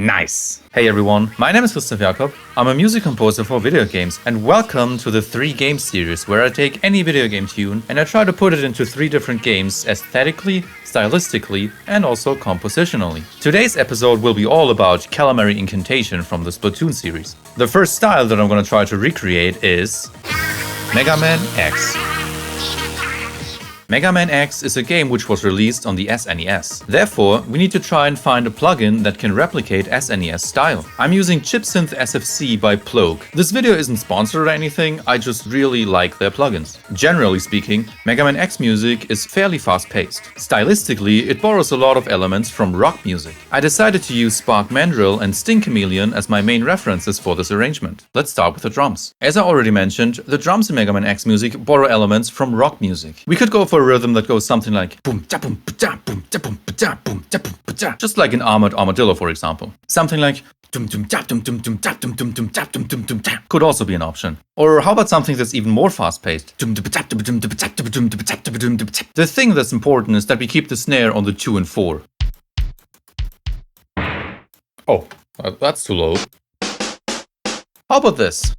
Nice! Hey everyone, my name is Christoph Jakob. I'm a music composer for video games, and welcome to the 3 game series where I take any video game tune and I try to put it into 3 different games aesthetically, stylistically, and also compositionally. Today's episode will be all about Calamari Inkantation from the Splatoon series. The first style that I'm gonna try to recreate is Mega Man X. Mega Man X is a game which was released on the SNES. Therefore, we need to try and find a plugin that can replicate SNES style. I'm using ChipSynth SFC by Ploak. This video isn't sponsored or anything, I just really like their plugins. Generally speaking, Mega Man X music is fairly fast-paced. Stylistically, it borrows a lot of elements from rock music. I decided to use Spark Mandrill and Sting Chameleon as my main references for this arrangement. Let's start with the drums. As I already mentioned, the drums in Mega Man X music borrow elements from rock music. We could go for a rhythm that goes something like boom ja boom ja boom ja boom ja boom ja boom ja, just like in Armored Armadillo, for example. Something like dum dum ja dum dum dum ja dum dum dum ja dum dum dum ja could also be an option. Or how about something that's even more fast-paced? The thing that's important is that we keep the snare on the 2 and 4. Oh, that's too low. How about this?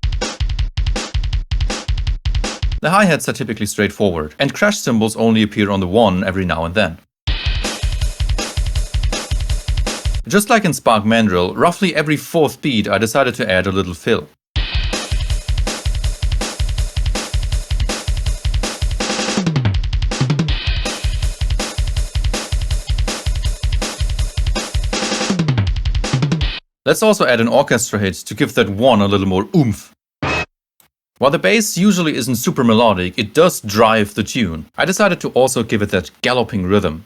The hi-hats are typically straightforward, and crash cymbals only appear on the 1 every now and then. Just like in Spark Mandrill, roughly every 4th beat I decided to add a little fill. Let's also add an orchestra hit to give that 1 a little more oomph. While the bass usually isn't super melodic, it does drive the tune. I decided to also give it that galloping rhythm.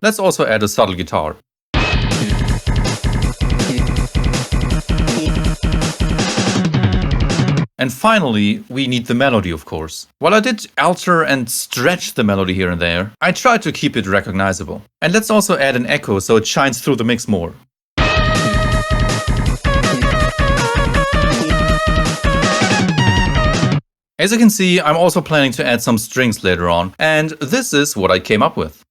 Let's also add a subtle guitar. And finally, we need the melody, of course. While I did alter and stretch the melody here and there, I tried to keep it recognizable. And let's also add an echo so it shines through the mix more. As you can see, I'm also planning to add some strings later on, and this is what I came up with.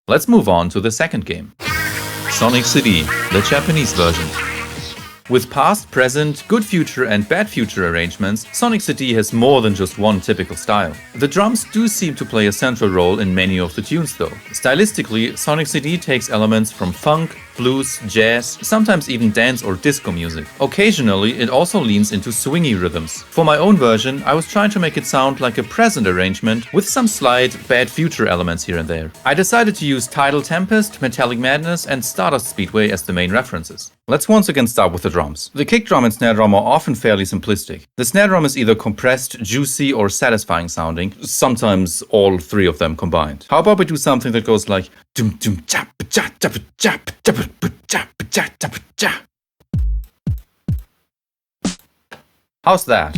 Let's move on to the second game. Sonic CD, the Japanese version. With past, present, good future and bad future arrangements, Sonic CD has more than just one typical style. The drums do seem to play a central role in many of the tunes though. Stylistically, Sonic CD takes elements from funk, blues, jazz, sometimes even dance or disco music. Occasionally, it also leans into swingy rhythms. For my own version, I was trying to make it sound like a present arrangement with some slight bad future elements here and there. I decided to use Tidal Tempest, Metallic Madness and Stardust Speedway as the main references. Let's once again start with the drums. The kick drum and snare drum are often fairly simplistic. The snare drum is either compressed, juicy or satisfying sounding, sometimes all 3 of them combined. How about we do something that goes like dum dum chap chap chap chap chap chap chap chap chap. How's that?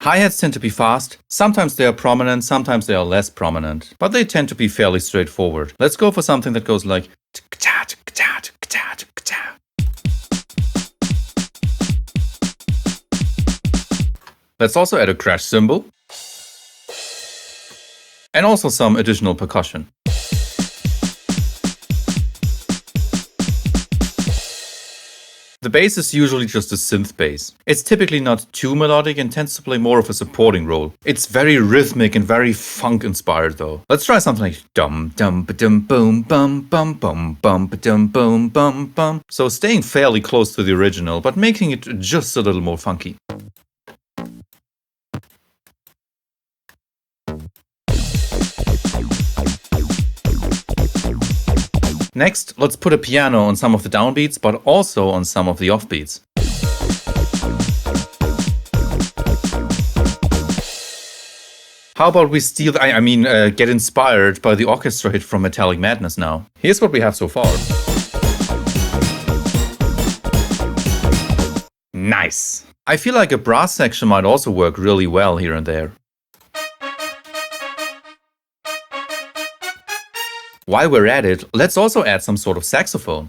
Hi-hats tend to be fast, sometimes they are prominent, sometimes they are less prominent, but they tend to be fairly straightforward. Let's go for something that goes like let's also add a crash cymbal and also some additional percussion. The bass is usually just a synth bass. It's typically not too melodic and tends to play more of a supporting role. It's very rhythmic and very funk inspired though. Let's try something like dum dum ba dum boom bum bum bum bum ba dum boom bum bum. So staying fairly close to the original, but making it just a little more funky. Next, let's put a piano on some of the downbeats, but also on some of the offbeats. How about we steal, get inspired by the orchestra hit from Metallic Madness now? Here's what we have so far. Nice! I feel like a brass section might also work really well here and there. While we're at it, let's also add some sort of saxophone.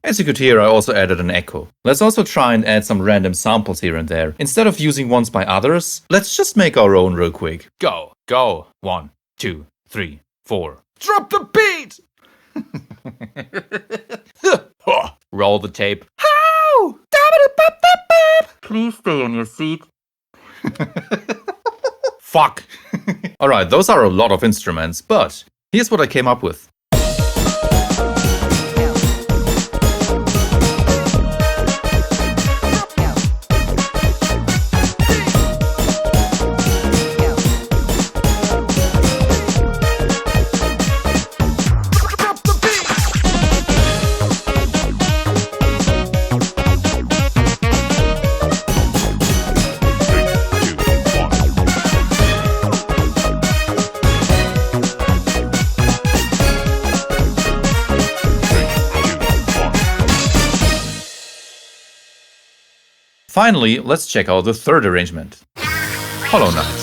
As you could hear, I also added an echo. Let's also try and add some random samples here and there. Instead of using ones by others, let's just make our own real quick. Go, go, 1, 2, 3, 4. Drop the beat! Roll the tape. How? Please stay on your seat. Fuck. Alright, those are a lot of instruments, but here's what I came up with. Finally, let's check out the third arrangement. Hollow Knight.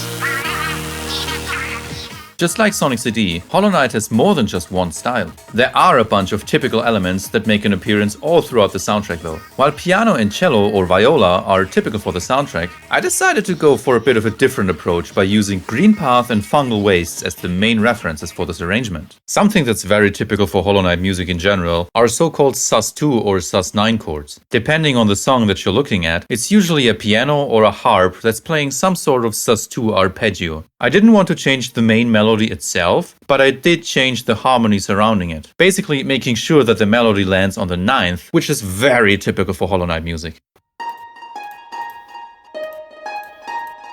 Just like Sonic CD, Hollow Knight has more than just one style. There are a bunch of typical elements that make an appearance all throughout the soundtrack though. While piano and cello or viola are typical for the soundtrack, I decided to go for a bit of a different approach by using Green Path and Fungal Wastes as the main references for this arrangement. Something that's very typical for Hollow Knight music in general are so-called sus2 or sus9 chords. Depending on the song that you're looking at, it's usually a piano or a harp that's playing some sort of sus2 arpeggio. I didn't want to change the main melody itself, but I did change the harmony surrounding it, basically making sure that the melody lands on the 9th, which is very typical for Hollow Knight music.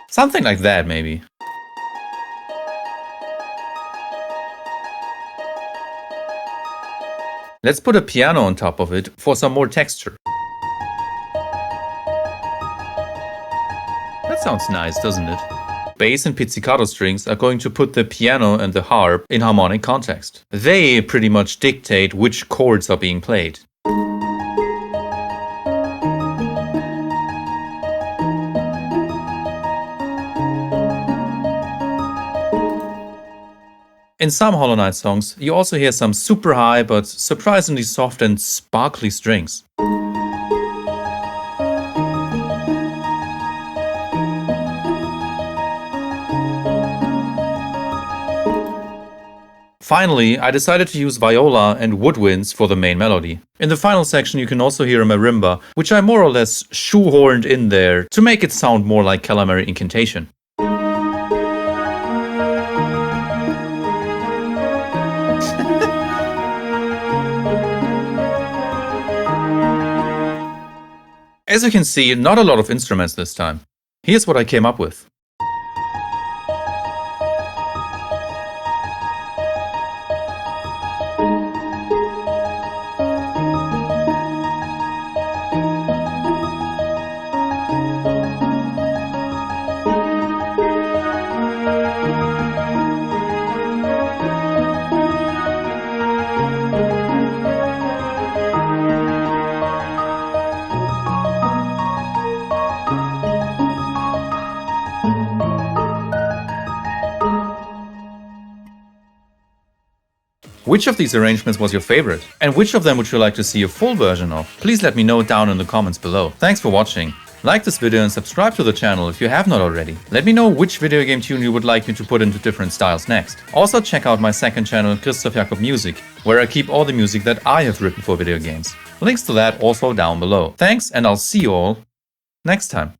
Something like that, maybe. Let's put a piano on top of it for some more texture. That sounds nice, doesn't it? Bass and pizzicato strings are going to put the piano and the harp in harmonic context. They pretty much dictate which chords are being played. In some Hollow Knight songs, you also hear some super high but surprisingly soft and sparkly strings. Finally, I decided to use viola and woodwinds for the main melody. In the final section you can also hear a marimba, which I more or less shoehorned in there to make it sound more like Calamari Inkantation. As you can see, not a lot of instruments this time. Here's what I came up with. Which of these arrangements was your favorite? And which of them would you like to see a full version of? Please let me know down in the comments below. Thanks for watching. Like this video and subscribe to the channel if you have not already. Let me know which video game tune you would like me to put into different styles next. Also check out my second channel, Christoph Jakob Music, where I keep all the music that I have written for video games. Links to that also down below. Thanks, and I'll see you all next time.